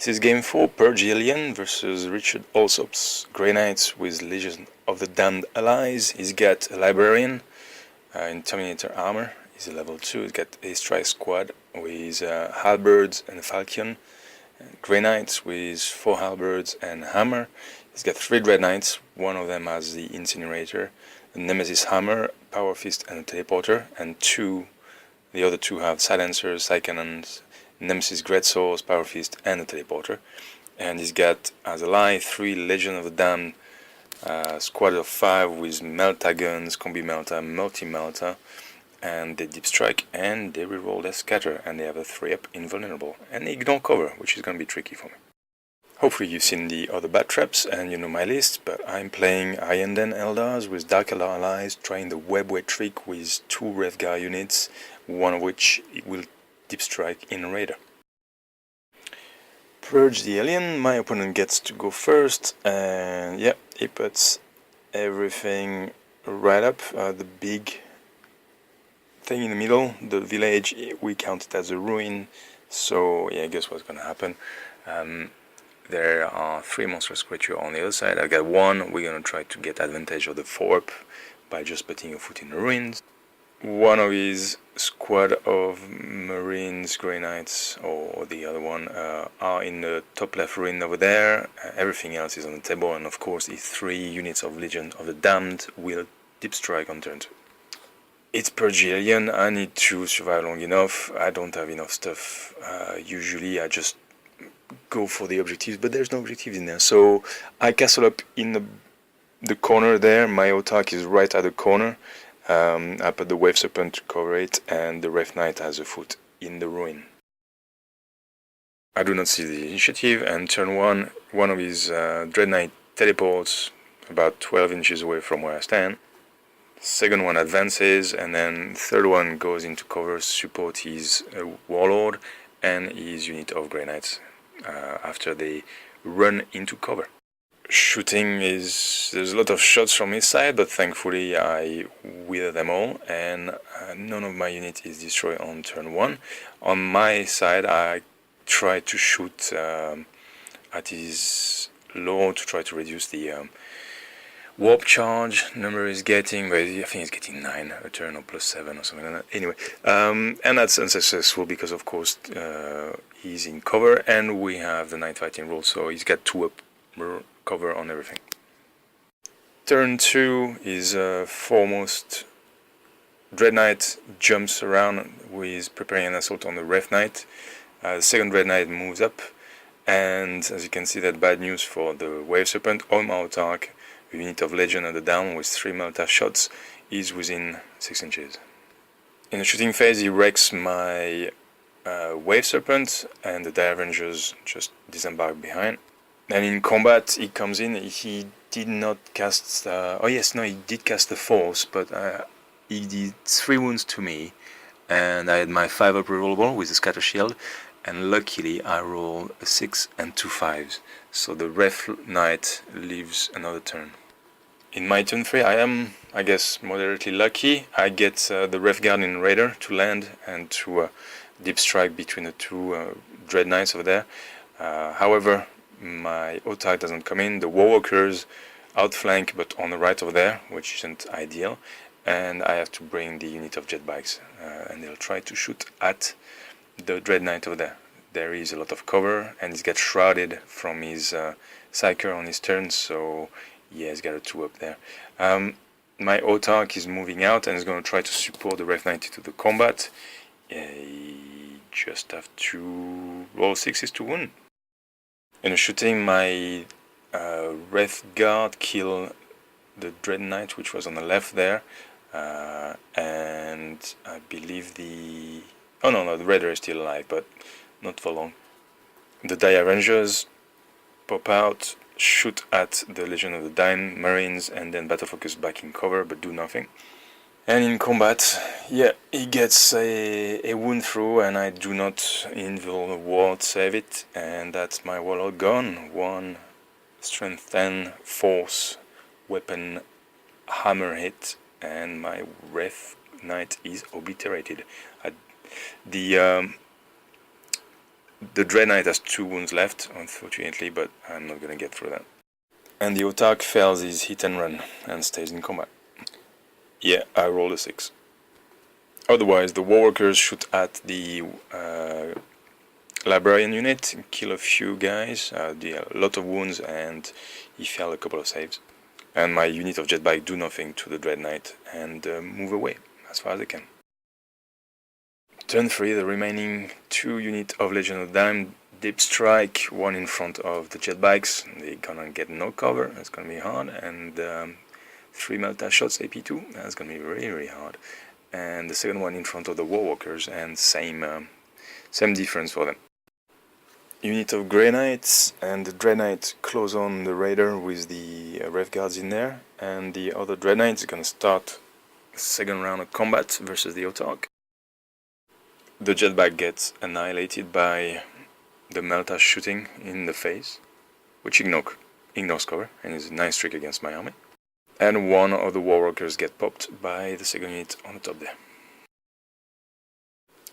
This is game 4, Purge Iyanden versus Richard Allsopp's Grey Knights with Legion of the Damned allies. He's got a Librarian in Terminator armor, he's a level 2, he's got a strike squad with halberds and falchion, Grey Knights with 4 halberds and hammer. He's got 3 Dread Knights, one of them has the incinerator, the Nemesis hammer, power fist and a teleporter, and the other two have silencers, side cannons, Nemesis greatswords, power fist and a teleporter. And he's got as ally 3 Legion of the Damned squad of 5 with melta guns, combi melta, multi melta, and they deep strike and they reroll their scatter, and they have a 3-up invulnerable and they ignore cover, which is going to be tricky for me. Hopefully you've seen the other batraps and you know my list, but I'm playing Iyanden Eldars with Dark Eldar allies, trying the webway trick with 2 wraithguard units, one of which will deep strike in Raider. Purge the alien, my opponent gets to go first, and yeah, he puts everything right up, the big thing in the middle, the village, we count it as a ruin, so yeah, guess what's gonna happen. There are 3 monstrous creatures on the other side. I got 1, we're gonna try to get advantage of the 4-up by just putting a foot in the ruins. One of his squad of Marines, Grey Knights, or the other one, are in the top left ruin over there. Everything else is on the table, and of course his 3 units of Legion of the Damned will deep strike on turn 2. It's Purge Alien, I need to survive long enough, I don't have enough stuff. Usually I just go for the objectives, but there's no objectives in there, so I castle up in the corner there. My autarch is right at the corner. I put the Wave Serpent to cover it, and the wraithknight has a foot in the ruin. I do not see the initiative, and turn 1, one of his Dread Knight teleports about 12 inches away from where I stand. Second one advances, and then third one goes into cover, support his warlord and his unit of Grey Knights after they run into cover. Shooting there's a lot of shots from his side, but thankfully I wither them all, and none of my unit is destroyed on turn 1. On my side I try to shoot at his lord to try to reduce the warp charge number is getting, but I think he's getting 9 a turn or +7 or something like that. Anyway, and that's unsuccessful because of course he's in cover, and we have the night fighting rule, so he's got 2 up cover on everything. Turn 2 is foremost Dread Knight jumps around with preparing an assault on the wraithknight. The second Dread Knight moves up, and as you can see, that bad news for the Wave Serpent. On my autarch, a unit of Legion at the down with 3 melta shots is within 6 inches. In the shooting phase he wrecks my Wave Serpent, and the Dire Avengers just disembark behind. And in combat he comes in, he did not cast, he did cast the Force, but he did 3 wounds to me, and I had my 5-up rerollable with the Scatter Shield, and luckily I rolled a 6 and 2 5s, so the wraithknight lives another turn. In my turn 3 I am, I guess, moderately lucky. I get the wraithguard in Raider to land and to deep strike between the 2 Dread Knights over there. However, my autarch doesn't come in. The Warwalkers outflank, but on the right over there, which isn't ideal, and I have to bring the unit of jet bikes, and they'll try to shoot at the Dread Knight over there. There is a lot of cover, and he's got shrouded from his Psyker on his turn, so yeah, he's got a 2 up there. My autarch is moving out and is going to try to support the wraithknight into the combat. I just have to roll 6s to wound. In the shooting, my wraithguard killed the Dread Knight, which was on the left there, and I believe the Raider is still alive, but not for long. The Dire Avengers pop out, shoot at the Legion of the Damned Marines, and then battle focus back in cover, but do nothing. And in combat, yeah, he gets a wound through, and I do not invul ward save it, and that's my warlord gone. 1 strength 10 force weapon hammer hit, and my wraithknight is obliterated. The The Dreadknight has 2 wounds left, unfortunately, but I'm not gonna get through that. And the autarch fails his hit and run and stays in combat. Yeah, I rolled a 6. Otherwise, the warworkers shoot at the librarian unit, kill a few guys, deal a lot of wounds, and he failed a couple of saves. And my unit of jetbike do nothing to the Dreadknight and move away as far as they can. Turn 3, the remaining 2 units of Legion of Dime deep strike, 1 in front of the jetbikes. They're gonna get no cover, that's gonna be hard, and 3 Malta shots AP2, that's gonna be really, really hard. And the second one in front of the warwalkers, and same difference for them. Unit of Grey Knights, and the Dreadknight close on the raider with the wraithguards in there, and the other Dreadknight is gonna start the second round of combat versus the autarch. The jetbike gets annihilated by the Malta shooting in the face, which ignores cover, and is a nice trick against my army. And one of the warworkers get popped by the second unit on the top there.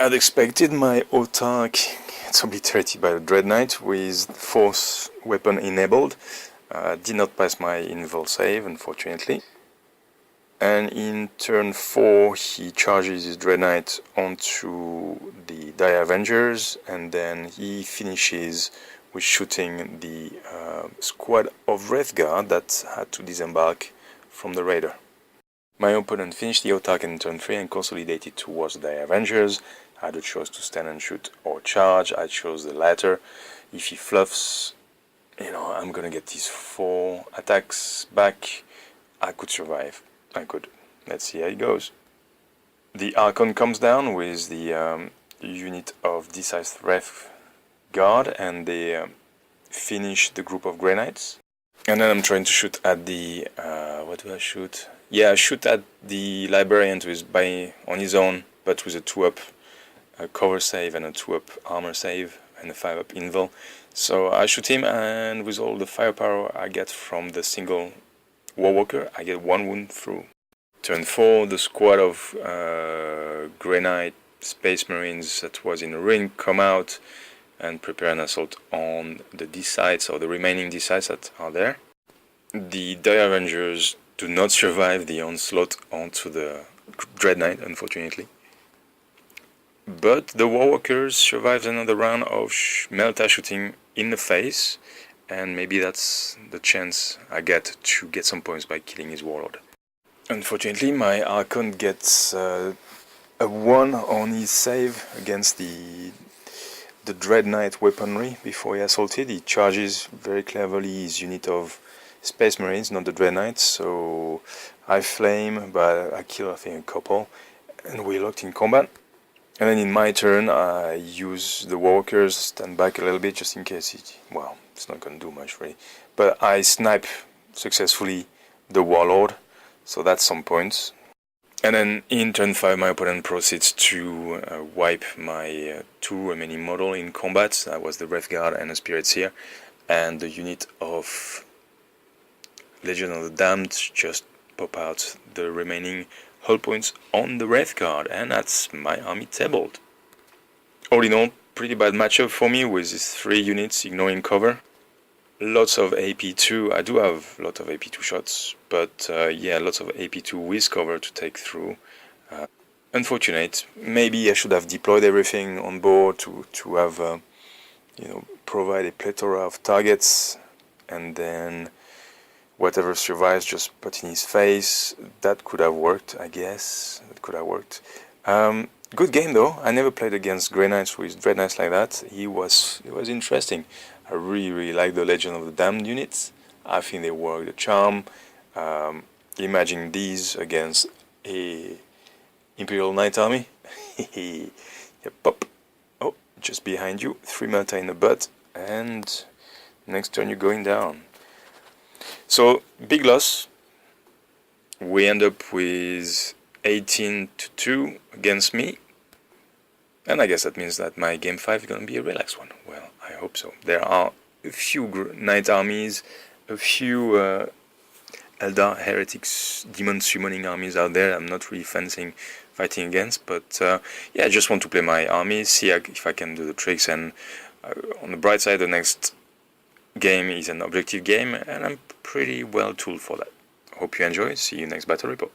As expected, my autarch gets obliterated by the Dreadknight with force weapon enabled. Did not pass my invul save, unfortunately. And in turn 4, he charges his Dreadknight onto the Dire Avengers, and then he finishes with shooting the squad of wraithguard that had to disembark from the raider. My opponent finished the autarch in turn 3 and consolidated towards the Dire Avengers. I had a choice to stand and shoot or charge. I chose the latter. If he fluffs, I'm gonna get these 4 attacks back. I could survive. I could. Let's see how it goes. The Archon comes down with the unit of Decisive Wraithguard, and they finish the group of Grey Knights. And then I'm trying to shoot at the... what do I shoot? Yeah, I shoot at the Librarian who is on his own, but with a 2-up cover save and a 2-up armor save and a 5-up invul. So I shoot him, and with all the firepower I get from the single warwalker, I get 1 wound through. Turn 4, the squad of Grey Knight Space Marines that was in the ring come out and prepare an assault on the D-sites, or the remaining D-sites that are there. The Dire Avengers do not survive the onslaught onto the Dreadknight, unfortunately. But the warwalkers survive another round of Melta shooting in the face, and maybe that's the chance I get to get some points by killing his warlord. Unfortunately, my Archon gets a 1 on his save against the Dreadknight weaponry before he assaulted. He charges very cleverly his unit of Space Marines, not the Dreadknight, so I flame, but I kill I think a couple, and we're locked in combat. And then in my turn, I use the warwalkers, stand back a little bit just in case it's not going to do much really. But I snipe successfully the warlord, so that's some points. And then in turn 5, my opponent proceeds to wipe my 2 remaining model in combat. That was the Wraithguard and the Spirit Seer. And the unit of Legion of the Damned just pop out the remaining hull points on the Wraithguard, and that's my army tabled. All in all, pretty bad matchup for me with these 3 units ignoring cover. Lots of AP2, I do have a lot of AP2 shots, but yeah, lots of AP2 with cover to take through. Unfortunate. Maybe I should have deployed everything on board to have, provide a plethora of targets, and then whatever survives just put in his face. That could have worked, I guess. That could have worked. Good game though. I never played against Grey Knights with Dread Knights like that. It was interesting. I really like the Legion of the Damned units. I think they work the charm. Imagine these against a Imperial Knight army. Pop. Oh, just behind you. 3 Melta in the butt, and next turn you're going down. So, big loss. We end up with 18-2 against me. And I guess that means that my game 5 is going to be a relaxed one. Well, I hope so. There are a few Knight armies, a few Eldar heretics, demon summoning armies out there. I'm not really fancying fighting against, but yeah, I just want to play my army, see if I can do the tricks, and On the bright side, the next game is an objective game, and I'm pretty well tooled for that. Hope you enjoy. See you next battle report.